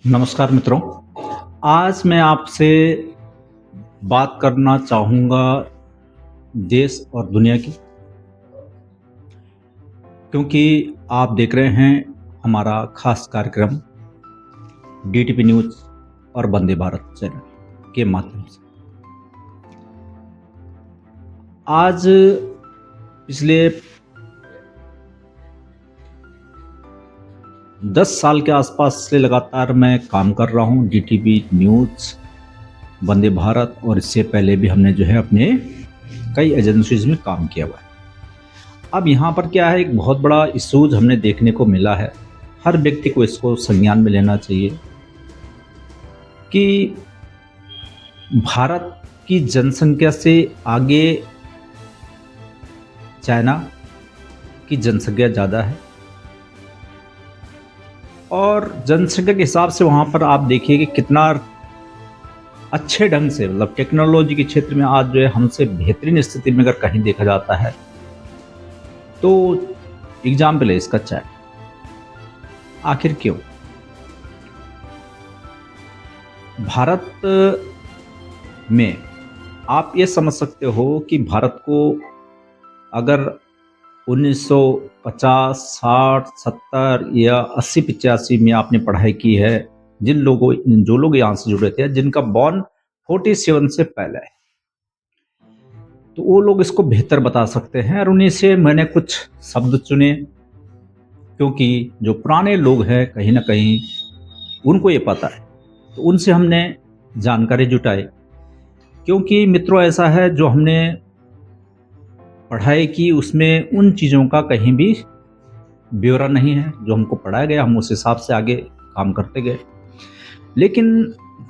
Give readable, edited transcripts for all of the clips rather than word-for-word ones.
नमस्कार मित्रों। आज मैं आपसे बात करना चाहूँगा देश और दुनिया की, क्योंकि आप देख रहे हैं हमारा खास कार्यक्रम डीटीपी न्यूज़ और वंदे भारत चैनल के माध्यम से। आज पिछले 10 साल के आसपास से लगातार मैं काम कर रहा हूँ डीटीपी न्यूज़, वंदे भारत, और इससे पहले भी हमने जो है अपने कई एजेंसीज में काम किया हुआ है। अब यहाँ पर क्या है, एक बहुत बड़ा इशूज हमने देखने को मिला है। हर व्यक्ति को इसको संज्ञान में लेना चाहिए कि भारत की जनसंख्या से आगे चाइना की जनसंख्या ज़्यादा है, और जनसंख्या के हिसाब से वहाँ पर आप देखिए कि कितना अच्छे ढंग से, मतलब टेक्नोलॉजी के क्षेत्र में आज जो है हमसे बेहतरीन स्थिति में अगर कहीं देखा जाता है तो एग्जाम्पल है इसका चाइना। आखिर क्यों? भारत में आप ये समझ सकते हो कि भारत को अगर 1950, 60, 70 या 80, 85 में आपने पढ़ाई की है, जो लोग यहाँ से जुड़े थे, जिनका बॉर्न 47 से पहले है, तो वो लोग इसको बेहतर बता सकते हैं। और उन्हीं से मैंने कुछ शब्द चुने, क्योंकि जो पुराने लोग हैं कहीं ना कहीं उनको ये पता है, तो उनसे हमने जानकारी जुटाई। क्योंकि मित्रों, ऐसा है, जो हमने पढ़ाई की उसमें उन चीज़ों का कहीं भी ब्यौरा नहीं है। जो हमको पढ़ाया गया हम उस हिसाब से आगे काम करते गए। लेकिन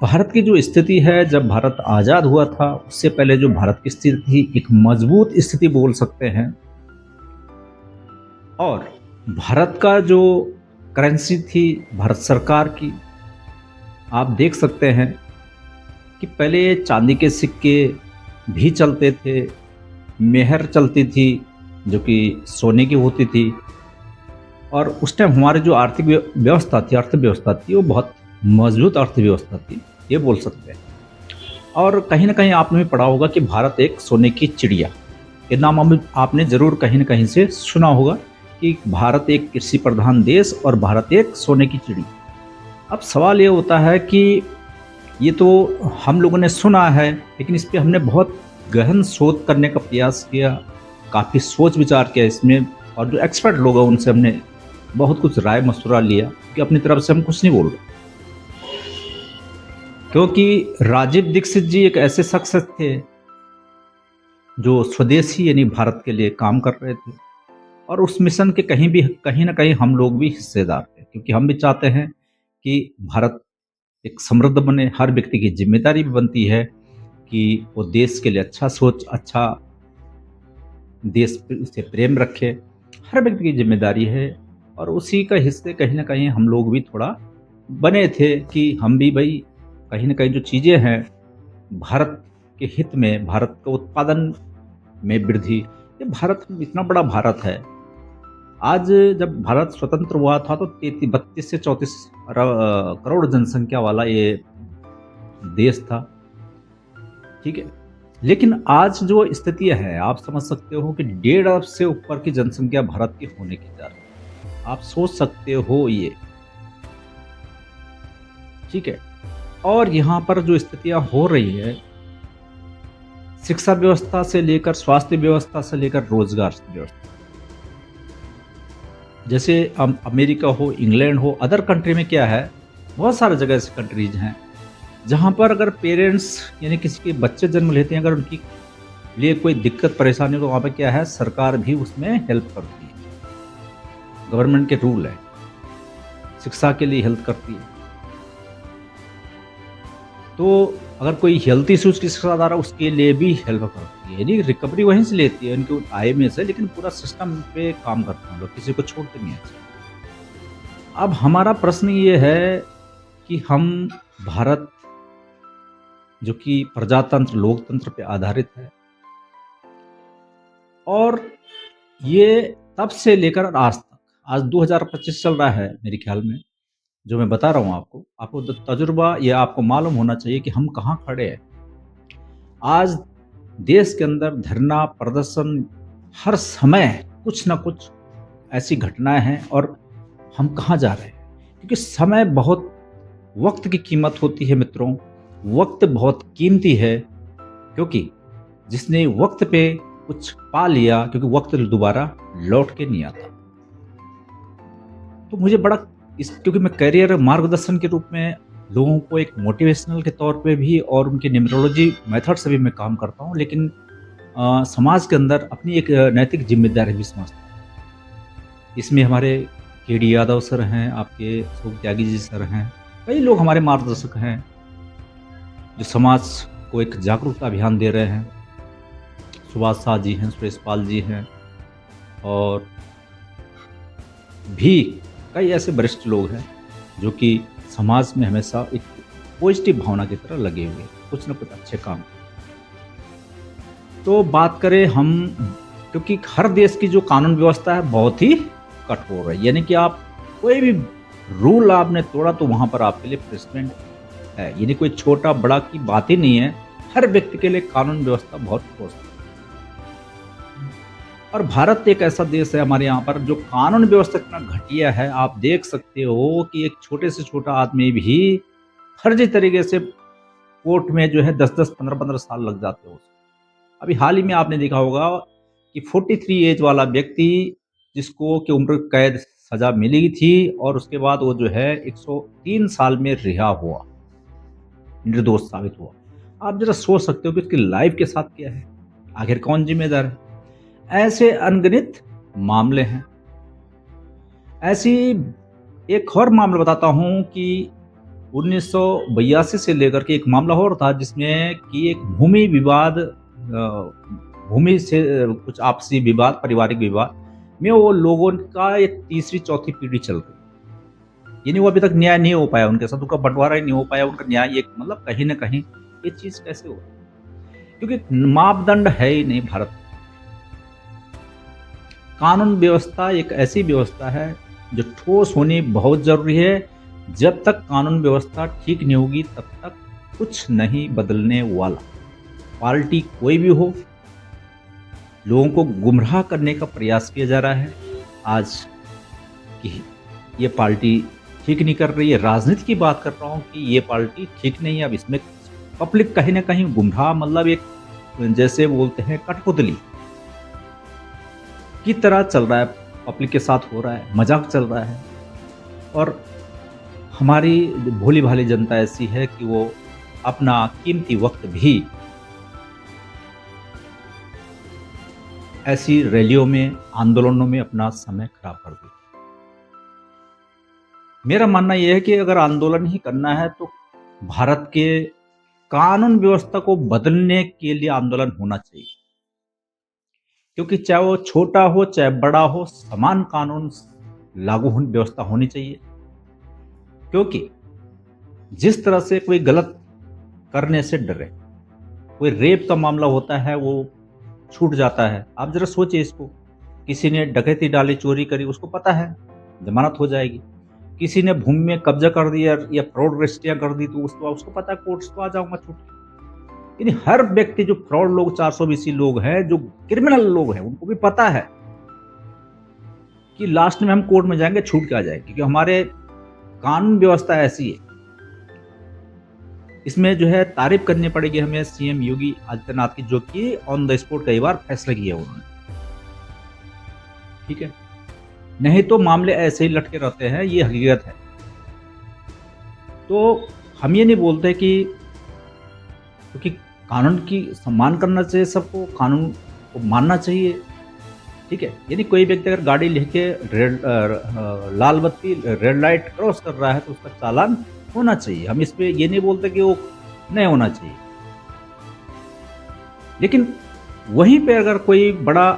भारत की जो स्थिति है, जब भारत आज़ाद हुआ था उससे पहले जो भारत की स्थिति थी, एक मजबूत स्थिति बोल सकते हैं। और भारत का जो करेंसी थी भारत सरकार की, आप देख सकते हैं कि पहले चांदी के सिक्के भी चलते थे, मेहर चलती थी जो कि सोने की होती थी, और उस टाइम हमारी जो आर्थिक अर्थव्यवस्था थी वो बहुत मजबूत अर्थव्यवस्था थी, ये बोल सकते हैं। और कहीं ना कहीं आपने भी पढ़ा होगा कि भारत एक सोने की चिड़िया, ये नाम आपने जरूर कहीं ना कहीं से सुना होगा कि भारत एक कृषि प्रधान देश और भारत एक सोने की चिड़िया। अब सवाल ये होता है कि ये तो हम लोगों ने सुना है, लेकिन इस पर हमने बहुत गहन शोध करने का प्रयास किया, काफ़ी सोच विचार किया इसमें, और जो एक्सपर्ट लोग हैं उनसे हमने बहुत कुछ राय मशवरा लिया, कि अपनी तरफ से हम कुछ नहीं बोल रहे। क्योंकि राजीव दीक्षित जी एक ऐसे शख्स थे जो स्वदेशी यानी भारत के लिए काम कर रहे थे, और उस मिशन के कहीं ना कहीं हम लोग भी हिस्सेदार थे, क्योंकि हम भी चाहते हैं कि भारत एक समृद्ध बने। हर व्यक्ति की जिम्मेदारी भी बनती है कि वो देश के लिए अच्छा सोच, अच्छा देश से प्रेम रखे। हर व्यक्ति की जिम्मेदारी है, और उसी का हिस्से कहीं ना कहीं हम लोग भी थोड़ा बने थे कि हम भी भाई कहीं ना कहीं जो चीज़ें हैं भारत के हित में, भारत के उत्पादन में वृद्धि, ये भारत इतना बड़ा भारत है। आज जब भारत स्वतंत्र हुआ था तो 32 से 34 करोड़ जनसंख्या वाला ये देश था, ठीक है। लेकिन आज जो स्थिति है, आप समझ सकते हो कि 1.5 अरब से ऊपर की जनसंख्या भारत की होने की जा रही है। आप सोच सकते हो ये, ठीक है। और यहाँ पर जो स्थितियां हो रही है, शिक्षा व्यवस्था से लेकर स्वास्थ्य व्यवस्था से लेकर रोजगार व्यवस्था, जैसे अमेरिका हो, इंग्लैंड हो, अदर कंट्री में क्या है, बहुत सारे जगह ऐसे कंट्रीज हैं जहाँ पर अगर पेरेंट्स यानी किसी के बच्चे जन्म लेते हैं, अगर उनकी लिए कोई दिक्कत परेशानी हो, तो वहाँ पर क्या है, सरकार भी उसमें हेल्प करती है। गवर्नमेंट के रूल है, शिक्षा के लिए हेल्प करती है। तो अगर कोई हेल्थ इश्यूज के साथ आ रहा है उसके लिए भी हेल्प करती है, यानी रिकवरी वहीं से लेती है उनकी आय में से, लेकिन पूरा सिस्टम पे काम करते हैं लोग, किसी को छोड़ते नहीं है। अब हमारा प्रश्न ये है कि हम भारत जो कि प्रजातंत्र लोकतंत्र पे आधारित है, और ये तब से लेकर आज तक, आज 2025 चल रहा है मेरे ख्याल में, जो मैं बता रहा हूँ आपको तजुर्बा या आपको मालूम होना चाहिए कि हम कहाँ खड़े हैं। आज देश के अंदर धरना, प्रदर्शन हर समय कुछ न कुछ ऐसी घटनाएँ हैं और हम कहाँ जा रहे हैं? क्योंकि समय बहुत वक़्त की कीमत होती है मित्रों, वक़्त बहुत कीमती है क्योंकि जिसने वक़्त पे कुछ पा लिया क्योंकि वक़्त दोबारा लौट के नहीं आता। तो मुझे बड़ा इस क्योंकि मैं करियर मार्गदर्शन के रूप में लोगों को एक मोटिवेशनल के तौर पे भी और उनके न्यूमरोलॉजी मेथड से भी मैं काम करता हूँ, लेकिन समाज के अंदर अपनी एक नैतिक ज़िम्मेदारी भी समझता हूँ। इसमें हमारे के डी यादव सर हैं, आपके अशोक त्यागी जी सर हैं, कई लोग हमारे मार्गदर्शक हैं, जो समाज को एक जागरूकता अभियान दे रहे हैं। सुभाष शाह जी हैं, सुरेश पाल जी हैं और भी कई ऐसे वरिष्ठ लोग हैं जो कि समाज में हमेशा एक पॉजिटिव भावना की तरह लगे हुए हैं, कुछ न कुछ अच्छे काम। तो बात करें हम क्योंकि हर देश की जो कानून व्यवस्था है बहुत ही कठोर है, यानी कि आप कोई भी रूल आपने तोड़ा तो वहाँ पर आपके लिए पनिशमेंट है, यानी कोई छोटा बड़ा की बात ही नहीं है। हर व्यक्ति के लिए कानून व्यवस्था बहुत ठोस है। और भारत एक ऐसा देश है हमारे यहाँ पर जो कानून व्यवस्था इतना घटिया है, आप देख सकते हो कि एक छोटे से छोटा आदमी भी फर्जी तरीके से कोर्ट में जो है 10-10, 15-15 साल लग जाते हो उसको। अभी हाल ही में आपने देखा होगा कि 43 एज वाला व्यक्ति जिसको कि उम्र कैद सजा मिली थी और उसके बाद वो जो है 103 साल में रिहा हुआ, निर्दोष साबित हुआ। आप जरा सोच सकते हो कि उसकी लाइफ के साथ क्या है, आखिर कौन जिम्मेदार है? ऐसे अनगिनत मामले हैं। ऐसी एक और मामला बताता हूँ कि 1982 से लेकर के एक मामला और था जिसमें कि एक भूमि विवाद भूमि से कुछ आपसी विवाद, पारिवारिक विवाद में वो लोगों का एक तीसरी चौथी पीढ़ी चल रही, यानी वो अभी तक न्याय नहीं हो पाया उनके साथ, उनका बंटवारा ही नहीं हो पाया, उनका न्याय एक मतलब कहीं न कहीं ये चीज़ कैसे हो? क्योंकि मापदंड है ही नहीं भारत। कानून व्यवस्था एक ऐसी व्यवस्था है जो ठोस होनी बहुत ज़रूरी है। जब तक कानून व्यवस्था ठीक नहीं होगी तब तक कुछ नहीं बदलने वाला। पार्टी कोई भी हो, लोगों को गुमराह करने का प्रयास किया जा रहा है आज कि ये पार्टी ठीक नहीं कर रही है। राजनीति की बात कर रहा हूँ कि ये पार्टी ठीक नहीं है। अब इसमें पब्लिक कहीं न कहीं गुमराह मतलब एक जैसे बोलते हैं कठपुतली की तरह चल रहा है, पब्लिक के साथ हो रहा है, मज़ाक चल रहा है। और हमारी भोली-भाली जनता ऐसी है कि वो अपना कीमती वक़्त भी ऐसी रैलियों में, आंदोलनों में अपना समय खराब कर देती है। मेरा मानना ये है कि अगर आंदोलन ही करना है तो भारत के कानून व्यवस्था को बदलने के लिए आंदोलन होना चाहिए। क्योंकि चाहे वो छोटा हो, चाहे बड़ा हो, समान कानून लागू व्यवस्था होनी चाहिए। क्योंकि जिस तरह से कोई गलत करने से डरे, कोई रेप का मामला होता है वो छूट जाता है। आप ज़रा सोचिए इसको, किसी ने डकैती डाली, चोरी करी, उसको पता है ज़मानत हो जाएगी। किसी ने भूमि में कब्ज़ा कर दिया या फ्रॉड रजिस्ट्रियाँ कर दी तो उसको पता है कोर्ट से तो आ जाऊँगा छूट के। यानी हर व्यक्ति जो फ्रॉड लोग 420 लोग हैं, जो क्रिमिनल लोग हैं, उनको भी पता है कि लास्ट में हम कोर्ट में जाएँगे, छूट के आ जाएँगे क्योंकि हमारे कानून व्यवस्था ऐसी है। इसमें जो है तारीफ़ करनी पड़ेगी हमें सीएम योगी आदित्यनाथ की, जो कि ऑन द स्पॉट कई बार फैसला किया उन्होंने। ठीक है? नहीं तो मामले ऐसे ही लटके रहते हैं, ये हकीकत है। तो हम ये नहीं बोलते कि क्योंकि कानून की सम्मान करना चाहिए सबको, कानून को मानना चाहिए। ठीक है? यानी कोई व्यक्ति अगर गाड़ी लेके लाल बत्ती रेड लाइट क्रॉस कर रहा है तो उसका चालान होना चाहिए। हम इस पे ये नहीं बोलते कि वो नहीं होना चाहिए। लेकिन वहीं पे अगर कोई बड़ा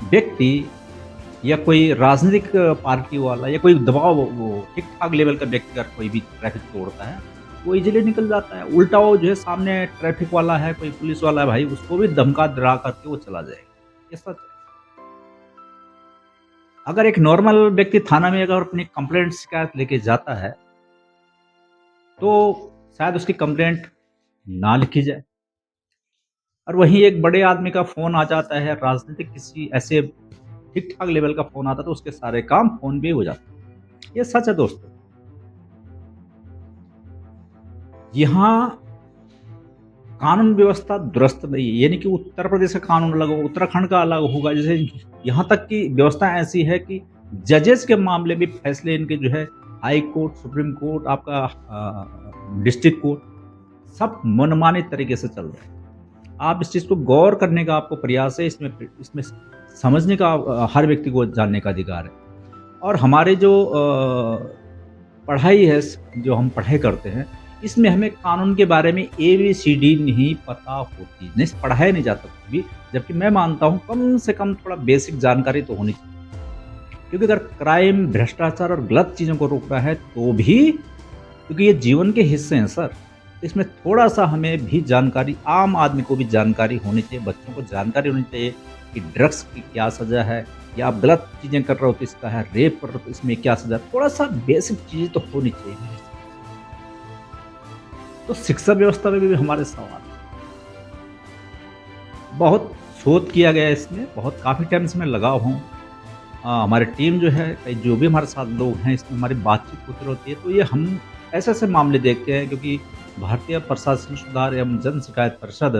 व्यक्ति या कोई राजनीतिक पार्टी वाला या कोई दबाव वो ठीक-ठाक लेवल का व्यक्ति अगर कोई भी ट्रैफिक तोड़ता है, वो ईज़िली निकल जाता है। उल्टा वो जो है सामने ट्रैफिक वाला है, कोई पुलिस वाला है भाई, उसको भी धमका-डरा करके वो चला जाएगा। ये सच है। अगर एक नॉर्मल व्यक्ति थाना में अगर अपनी कंप्लेंट शिकायत लेके जाता है तो शायद उसकी कंप्लेंट ना लिखी जाए, और वहीं एक बड़े आदमी का फ़ोन आ जाता है, राजनीतिक किसी ऐसे ठीक-ठाक लेवल का फ़ोन आता है, तो उसके सारे काम फ़ोन पे ही हो जाते हैं। ये सच है दोस्तों। यहाँ कानून व्यवस्था दुरुस्त नहीं है, यानी कि उत्तर प्रदेश का कानून अलग होगा, उत्तराखंड का अलग होगा। जैसे यहाँ तक कि व्यवस्था ऐसी है कि जजेस के मामले में फैसले इनके जो है हाई कोर्ट, सुप्रीम कोर्ट, आपका डिस्ट्रिक्ट कोर्ट, सब मनमाने तरीके से चल रहे हैं। आप इस चीज़ को गौर करने का आपको प्रयास है, इसमें इसमें समझने का हर व्यक्ति को जानने का अधिकार है। और हमारे जो पढ़ाई है, जो हम पढ़ाई करते हैं, इसमें हमें कानून के बारे में एबीसीडी नहीं पता होती, नहीं पढ़ाया नहीं जाता कुछ भी। जबकि मैं मानता हूँ कम से कम थोड़ा बेसिक जानकारी तो होनी चाहिए, क्योंकि अगर क्राइम, भ्रष्टाचार और गलत चीज़ों को रोकना है तो भी, क्योंकि ये जीवन के हिस्से हैं सर, इसमें थोड़ा-सा हमें भी जानकारी, आम आदमी को भी जानकारी होनी चाहिए, बच्चों को जानकारी होनी चाहिए कि ड्रग्स की क्या सज़ा है, या आप गलत चीज़ें कर रहे हो तो इसका है, रेप कर रहे हो तो इसमें क्या सज़ा है, थोड़ा-सा बेसिक चीज़ें तो होनी चाहिए। तो शिक्षा व्यवस्था में भी हमारे सवाल हैं। बहुत शोध किया गया है इसमें, बहुत काफ़ी टाइम से मैं लगा हूँ। हमारी टीम जो है, कई जो भी हमारे साथ लोग हैं, इसमें हमारी बातचीत होती रहती है, तो ये हम ऐसे-ऐसे मामले देखते हैं, क्योंकि भारतीय प्रशासनिक सुधार एवं जन शिकायत परिषद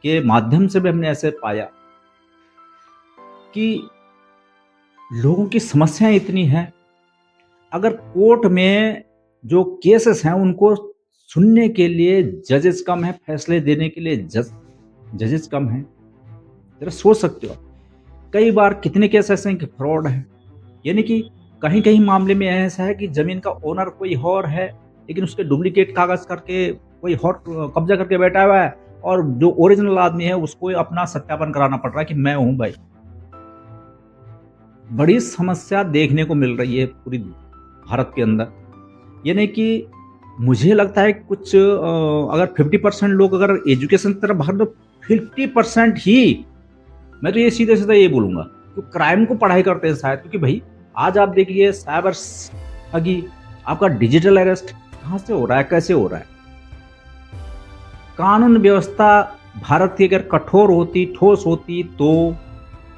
के माध्यम से भी हमने ऐसे पाया कि लोगों की समस्याएँ इतनी हैं, अगर कोर्ट में जो केसेस हैं उनको सुनने के लिए जजेस कम हैं, फैसले देने के लिए जजेस कम हैं। ज़रा सोच सकते हो आप। कई बार कितने केस ऐसे हैं कि फ्रॉड है। यानी कि कहीं-कहीं मामले में ऐसा है कि ज़मीन का ओनर कोई और है, लेकिन उसके डुप्लीकेट कागज़ करके कोई और कब्ज़ा करके बैठा हुआ है, और जो ओरिजिनल आदमी है उसको अपना सत्यापन कराना पड़ रहा है कि मैं हूँ भाई। बड़ी समस्या देखने को मिल रही है पूरी भारत के अंदर। यानी कि मुझे लगता है कुछ अगर 50% लोग अगर एजुकेशन की तरफ भाग, तो 50% ही, मैं तो ये सीधे-सीधे ये बोलूँगा, तो क्राइम को पढ़ाई करते हैं शायद, क्योंकि भई आज आप देखिए साइबर ठगी, आपका डिजिटल अरेस्ट कहाँ से हो रहा है, कैसे हो रहा है? कानून व्यवस्था भारत की अगर कठोर होती, ठोस होती, तो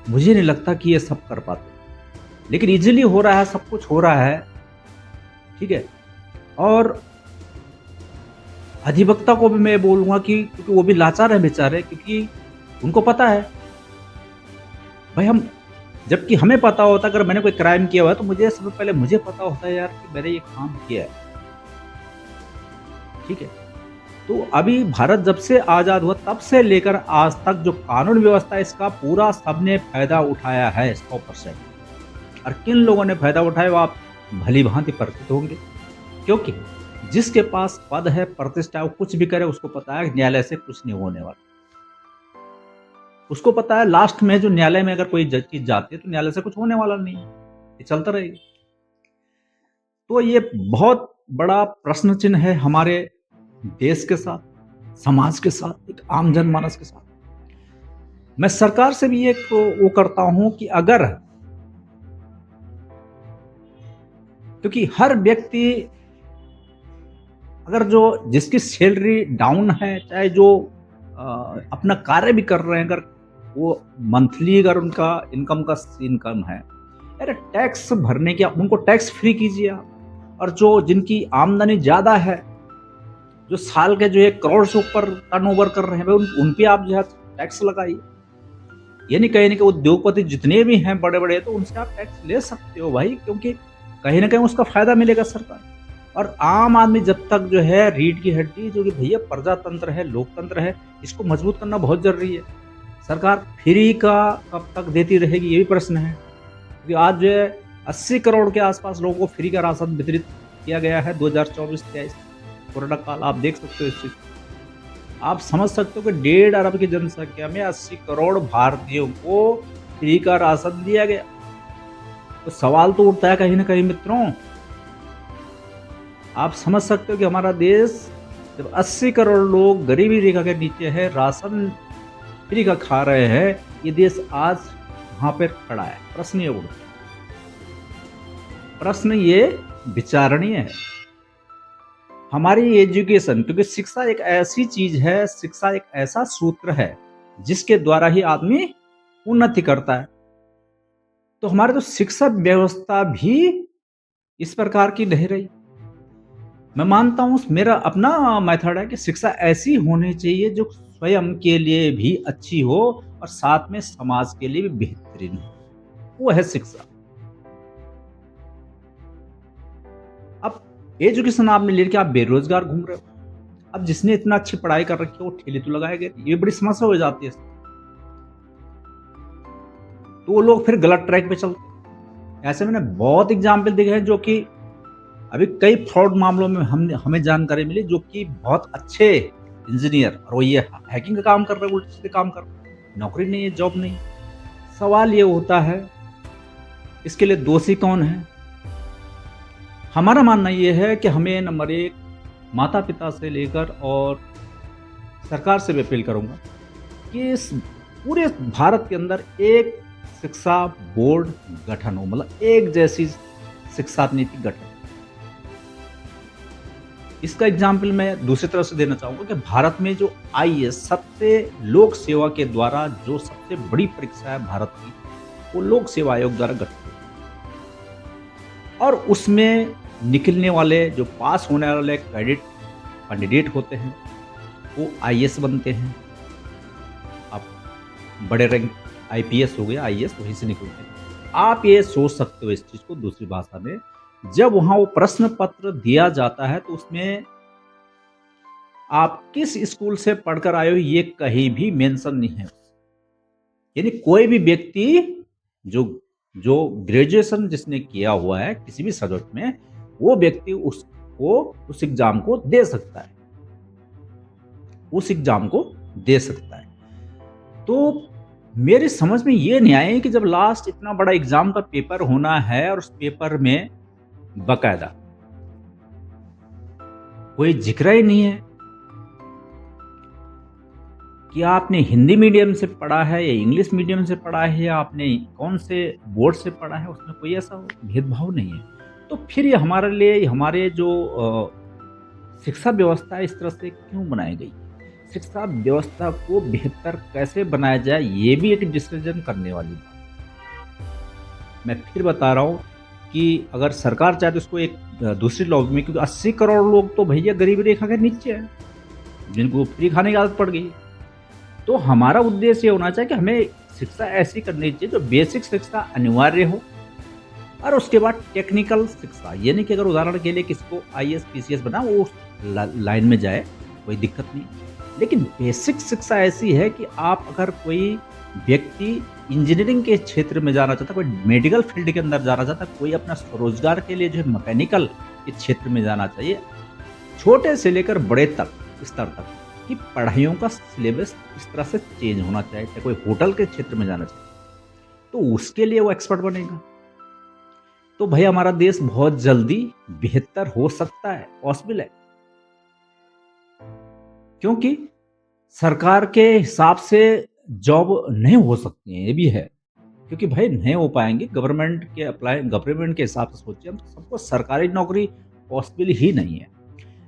मुझे नहीं लगता कि ये सब कर पाते। लेकिन ईज़िली हो रहा है, सब कुछ हो रहा है, ठीक है? और अधिवक्ता को भी मैं बोलूँगा कि क्योंकि वो भी लाचार हैं बेचारे, क्योंकि उनको पता है, भाई हम, जबकि हमें पता होता है अगर मैंने कोई क्राइम किया हुआ है, तो मुझे सबसे पहले मुझे पता होता है यार कि मैंने ये काम किया है, ठीक है? तो अभी भारत जब से आज़ाद हुआ तब से लेकर आज तक जो कानून व्यवस्था है, इसका पूरा सबने फ़ायदा उठाया है 100%। और किन लोगों ने फ़ायदा उठाया वो आप भली-भाँति परिचित होंगे। क्योंकि जिसके पास पद है, प्रतिष्ठा है, वो कुछ भी करे उसको पता है न्यायालय से कुछ नहीं होने वाला। उसको पता है लास्ट में जो न्यायालय में अगर कोई चीज़ जाती है तो न्यायालय से कुछ होने वाला नहीं है, ये चलता रहेगा। तो ये बहुत बड़ा प्रश्न चिन्ह है हमारे देश के साथ, समाज के साथ, एक आम जनमानस के साथ। मैं सरकार से भी एक वो करता हूँ कि अगर, क्योंकि हर व्यक्ति अगर जो जिसकी सैलरी डाउन है, चाहे जो अपना कार्य भी कर रहे हैं, अगर वो मंथली अगर उनका इनकम है, अरे टैक्स भरने की उनको टैक्स फ्री कीजिए आप। और जो जिनकी आमदनी ज़्यादा है, जो साल के जो 1 करोड़ से ऊपर टर्नओवर कर रहे हैं, भाई उन पे आप जो है टैक्स लगाइए। ये नहीं कहीं न कहीं उद्योगपति जितने भी हैं बड़े-बड़े, तो उनसे आप टैक्स ले सकते हो भाई, क्योंकि कहीं न कहीं उसका फ़ायदा मिलेगा सरकार। और आम आदमी जब तक जो है रीढ़ की हड्डी, जो कि भैया प्रजातंत्र है, लोकतंत्र है, इसको मजबूत करना बहुत ज़रूरी है। सरकार फ्री का कब तक देती रहेगी, ये भी प्रश्न है। क्योंकि आज जो है 80 करोड़ के आस-पास लोगों को फ्री का राशन वितरित किया गया है 2024-23 कोरोना काल, आप देख सकते हो इस चीज़ को। आप समझ सकते हो कि 1.5 अरब की जनसंख्या में 80 करोड़ भारतीयों को फ्री का राशन दिया गया। तो सवाल तो उठता है कहीं न कहीं मित्रों, आप समझ सकते हो कि हमारा देश जब 80 करोड़ लोग गरीबी रेखा के नीचे है, राशन फ्री का खा रहे हैं, ये देश आज कहाँ पे खड़ा है? प्रश्न ये उठता है। प्रश्न ये विचारणीय है। हमारी एजुकेशन, क्योंकि शिक्षा एक ऐसी चीज है, शिक्षा एक ऐसा सूत्र है जिसके द्वारा ही आदमी उन्नति करता है। तो हमारे तो शिक्षा व्यवस्था भी इस प्रकार की नहीं रही। मैं मानता हूँ, मेरा अपना मेथड है कि शिक्षा ऐसी होनी चाहिए जो स्वयं के लिए भी अच्छी हो और साथ में समाज के लिए भी बेहतरीन हो। वो है शिक्षा। अब एजुकेशन आपने लेके आप बेरोजगार घूम रहे हो। अब जिसने इतना अच्छी पढ़ाई कर रखी है वो ठेले तो लगाएगा, ये बड़ी समस्या हो जाती है। तो वो लोग फिर गलत ट्रैक पे चलते हैं। ऐसे मैंने बहुत एग्जाम्पल देखे हैं, जो कि अभी कई फ्रॉड मामलों में हमें जानकारी मिली, जो कि बहुत अच्छे इंजीनियर और वो ये हैकिंग का काम कर रहे हैं, उल्टे सीधे काम कर रहे हैं, नौकरी नहीं है, जॉब नहीं। सवाल ये होता है, इसके लिए दोषी कौन है? हमारा मानना ये है कि हमें नंबर एक, माता पिता से लेकर और सरकार से भी अपील करूंगा कि इस पूरे भारत के अंदर एक शिक्षा बोर्ड गठन हो, मतलब एक जैसी शिक्षा नीति गठन। इसका एग्जाम्पल मैं दूसरी तरफ से देना चाहूंगा कि भारत में जो आईएएस, सबसे लोक सेवा के द्वारा जो सबसे बड़ी परीक्षा है भारत की, वो लोक सेवा आयोग द्वारा गठित है। और उसमें निकलने वाले, जो पास होने वाले कैंडिडेट होते हैं, वो आईएएस बनते हैं। आप बड़े रैंक आईपीएस हो गया, आईएएस वहीं से निकलते हैं। आप ये सोच सकते हो इस चीज को दूसरी भाषा में, जब वहां वो प्रश्न पत्र दिया जाता है तो उसमें आप किस स्कूल से पढ़कर आए हो ये कहीं भी मेंशन नहीं है। यानी कोई भी व्यक्ति जो जो ग्रेजुएशन जिसने किया हुआ है किसी भी सब्जेक्ट में, वो व्यक्ति उसको उस एग्जाम को दे सकता है, उस एग्जाम को दे सकता है। तो मेरी समझ में ये नहीं आया कि जब लास्ट इतना बड़ा एग्जाम का पेपर होना है और उस पेपर में बकायदा कोई जिक्र ही नहीं है कि आपने हिंदी मीडियम से पढ़ा है या इंग्लिश मीडियम से पढ़ा है या आपने कौन से बोर्ड से पढ़ा है, उसमें कोई ऐसा भेदभाव नहीं है। तो फिर ये हमारे लिए, हमारे जो शिक्षा व्यवस्था है, इस तरह से क्यों बनाई गई? शिक्षा व्यवस्था को बेहतर कैसे बनाया जाए, ये भी एक डिसीजन करने वाली बात। मैं फिर बता रहा हूँ कि अगर सरकार चाहे तो इसको एक दूसरी लॉबी में, क्योंकि 80 करोड़ लोग तो भैया गरीबी रेखा के नीचे है, जिनको फ्री खाने की आदत पड़ गई। तो हमारा उद्देश्य ये होना चाहिए कि हमें शिक्षा ऐसी करनी चाहिए जो बेसिक शिक्षा अनिवार्य हो, और उसके बाद टेक्निकल शिक्षा, यानी कि अगर उदाहरण के लिए किसी को आईएएस पीसीएस बना, वो उस लाइन में जाए, कोई दिक्कत नहीं। लेकिन बेसिक शिक्षा ऐसी है कि आप अगर कोई व्यक्ति इंजीनियरिंग के क्षेत्र में जाना चाहता है, कोई मेडिकल फील्ड के अंदर जाना चाहता है, कोई अपना स्वरोजगार के लिए जो है मैकेनिकल के क्षेत्र में जाना चाहिए, छोटे से लेकर बड़े तक स्तर तक की पढ़ाइयों का सिलेबस इस तरह से चेंज होना चाहिए। चाहे कोई होटल के क्षेत्र में जाना चाहिए तो उसके लिए वो एक्सपर्ट बनेगा। तो भाई हमारा देश बहुत जल्दी बेहतर हो सकता है, पॉसिबल है, क्योंकि सरकार के हिसाब से जॉब नहीं हो सकती है, ये भी है, क्योंकि भाई नहीं हो पाएंगे। गवर्नमेंट के हिसाब से सोचिए, हम सबको सरकारी नौकरी पॉसिबल ही नहीं है।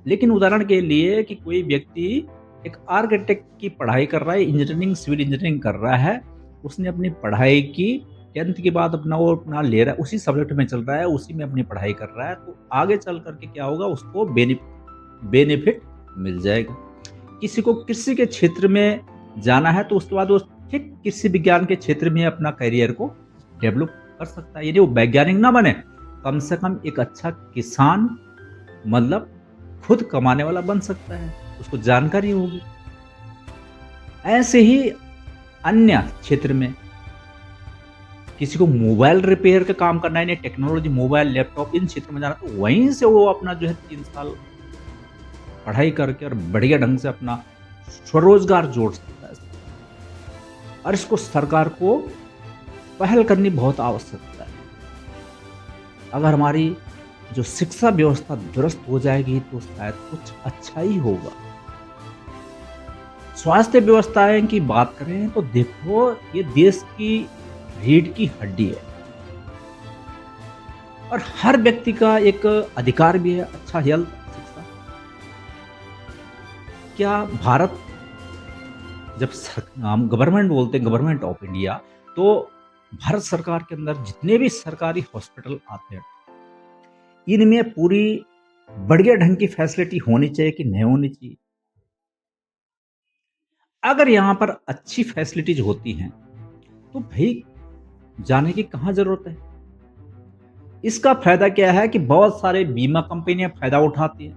लेकिन उदाहरण के लिए कि कोई व्यक्ति एक आर्किटेक्ट की पढ़ाई कर रहा है, इंजीनियरिंग, सिविल इंजीनियरिंग कर रहा है, उसने अपनी पढ़ाई की 10th के बाद अपना ले रहा है, उसी सब्जेक्ट में चल रहा है, उसी में अपनी पढ़ाई कर रहा है, तो आगे चल करके क्या होगा, उसको बेनिफिट मिल जाएगा। किसी को कृषि के क्षेत्र में जाना है तो उसके बाद वो ठीक कृषि विज्ञान के क्षेत्र में अपना करियर को डेवलप कर सकता है। यदि वो वैज्ञानिक ना बने, कम से कम एक अच्छा किसान, मतलब खुद कमाने वाला बन सकता है, उसको जानकारी होगी। ऐसे ही अन्य क्षेत्र में किसी को मोबाइल रिपेयर का काम करना है, टेक्नोलॉजी, मोबाइल, लैपटॉप, इन क्षेत्र में जाना, तो वहीं से वो अपना जो है 3 साल पढ़ाई करके और बढ़िया ढंग से अपना स्वरोजगार जोड़ सकता है। और इसको सरकार को पहल करनी बहुत आवश्यकता है। अगर हमारी जो शिक्षा व्यवस्था दुरुस्त हो जाएगी तो शायद कुछ अच्छा ही होगा। स्वास्थ्य व्यवस्थाएं की बात करें तो देखो, ये देश की रीढ़ की हड्डी है और हर व्यक्ति का एक अधिकार भी है अच्छा हेल्थ शिक्षा। क्या भारत जब हम गवर्नमेंट बोलते हैं, गवर्नमेंट ऑफ इंडिया, तो भारत सरकार के अंदर जितने भी सरकारी हॉस्पिटल आते हैं, इनमें पूरी बढ़िया ढंग की फैसिलिटी होनी चाहिए कि नहीं होनी चाहिए? अगर यहाँ पर अच्छी फैसिलिटीज होती हैं, तो भाई जाने की कहाँ ज़रूरत है? इसका फ़ायदा क्या है कि बहुत सारे बीमा कंपनियाँ फ़ायदा उठाती हैं।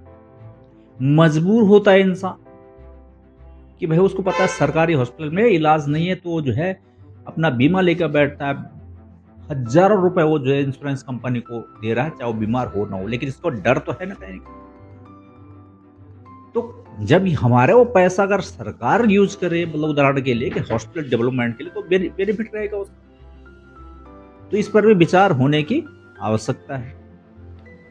मजबूर होता है इंसान कि भाई उसको पता है सरकारी हॉस्पिटल में इलाज नहीं है, तो वो जो है अपना बीमा लेकर बैठता है। हज़ारों रुपए वो जो है इंश्योरेंस कंपनी को दे रहा है, चाहे वो बीमार हो ना हो, लेकिन इसको डर तो है ना कहीं। तो जब हमारा वो पैसा अगर सरकार यूज़ करे, मतलब उदाहरण के लिए कि हॉस्पिटल डेवलपमेंट के लिए, तो बेनिफिट रहेगा उसका। तो इस पर भी विचार होने की आवश्यकता है।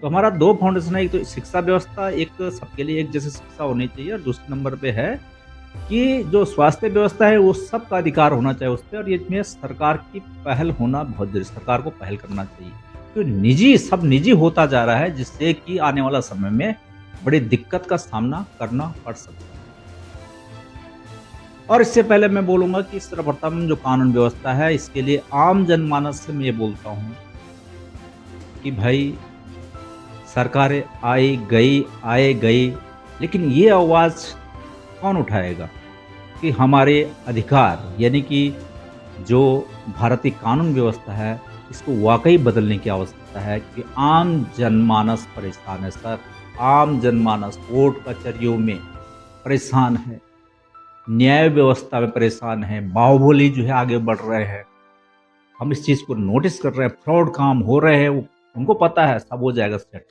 तो हमारा 2 फाउंडेशन है, एक तो शिक्षा व्यवस्था, एक सबके लिए एक जैसी शिक्षा होनी चाहिए, और दूसरे नंबर पे है कि जो स्वास्थ्य व्यवस्था है वो सबका अधिकार होना चाहिए उस पे, और इसमें सरकार की पहल होना बहुत ज़रूरी, सरकार को पहल करना चाहिए। तो सब निजी होता जा रहा है, जिससे कि आने वाला समय में बड़ी दिक्कत का सामना करना पड़ सकता है। और इससे पहले मैं बोलूँगा कि सर्वप्रथम जो कानून व्यवस्था है, इसके लिए आम जनमानस से मैं ये बोलता हूँ कि भाई सरकारें आए गई, लेकिन ये आवाज़ कौन उठाएगा कि हमारे अधिकार, यानी कि जो भारतीय कानून व्यवस्था है, इसको वाक़ई बदलने की आवश्यकता है, कि आम जनमानस परेशान है सर। आम जनमानस कोर्ट कचहरियों में परेशान है, न्याय व्यवस्था में परेशान है, बाहुबली जो है आगे बढ़ रहे हैं। हम इस चीज़ को नोटिस कर रहे हैं, फ्रॉड काम हो रहे हैं, वो उनको पता है सब हो जाएगा सेट।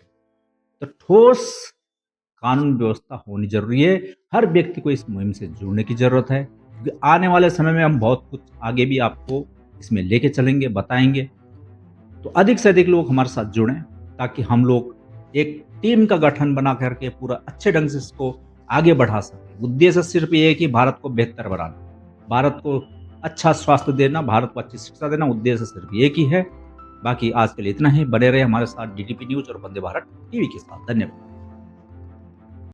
तो ठोस कानून व्यवस्था होनी ज़रूरी है। हर व्यक्ति को इस मुहिम से जुड़ने की ज़रूरत है, क्योंकि आने वाले समय में हम बहुत कुछ आगे भी आपको इसमें लेके चलेंगे, बताएँगे। तो अधिक से अधिक लोग हमारे साथ जुड़ें, ताकि हम लोग एक टीम का गठन बना करके पूरा अच्छे ढंग से इसको आगे बढ़ा सकें। उद्देश्य सिर्फ़ ये है कि भारत को बेहतर बनाना, भारत को अच्छा स्वास्थ्य देना, भारत को अच्छी शिक्षा देना, उद्देश्य सिर्फ़ एक ही है। बाकी आज के लिए इतना ही। बने रहे हमारे साथ डीटीपी न्यूज़ और वंदे भारत टीवी के साथ। धन्यवाद।